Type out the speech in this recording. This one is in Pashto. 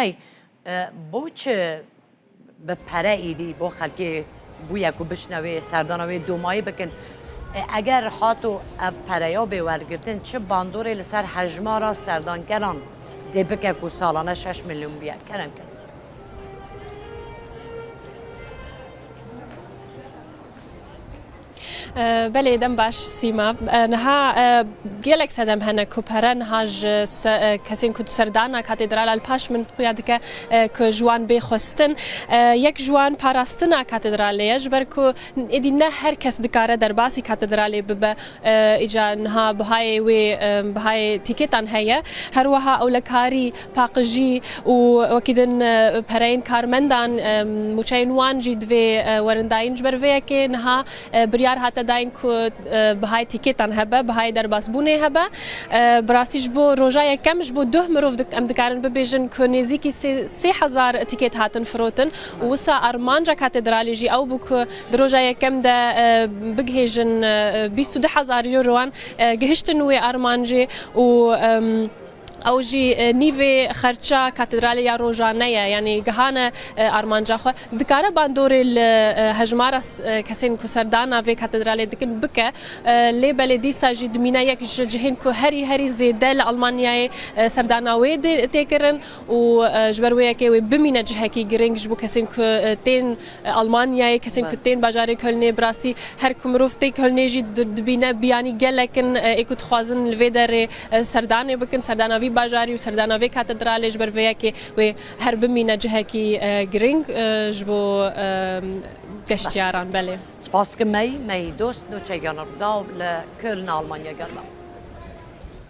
ای بو چه به پره ایدی بو خلکی بو یکو بشنوی سردانوی دومایی بکن اگر هاتو اف پریا به ورگرتن چه باندوری لسر حجمارا سردانگران دی بکه کو سالانه 6 میلیون بیا کرم کرد بله دم باش سیما نها گلک سدم هنه کوپرن هاج کسین کد سردانا کاتدرال الپاش من خویاد که جوان بخواستن یک جوان پاراستنا کاتدراله یجبر کو ادی نه هر کس دکاره در باسی کاتدراله بب اجا نها بهای و بهای تیکتان هیا هر وها اولکاری پاقجی و کدن پرین کارمندان مچینوان جد و ورنداین جبر ویا که نها بریار هات داین کو بهای تیکتان هبه بهای در باس بونه هبه براستیش بو روزای کمش بو ده مروف ام دکارن ببیجن کو نزیکی 3000 تیکت هاتن فروتن وسا ارمانجا کاتدرالی جی او بو کو روزای کم ده بگهجن 22000 یوروان گهشتن و ارمانجی و او جی نیو خرچا کاتدرالی یا روزانه یعنی گهانه ارمانجا خو دکاره باندور هجمار کسین کو سردانا و کاتدرالی دکن بکه لی بلدی ساجد مینا یک جهین کو هری زیده لالمانیای سردانا و تکرن و جبروی که و بمینا جهکی گرنگ جبو کسین کو تین المانیای کسین کو تین بازار کلنی براسی هر کومروف تی کلنی جی دبینا بیانی گلکن اکوت خوازن لویدر سردانه بکن سردانا باجاری و سردانوی کاتدرالش بر ویا که و هر بمینه جهه کی گرینگ جبو گشتیاران بله سپاس که می دوست نوچه گانر داو لکلن آلمانیا گرم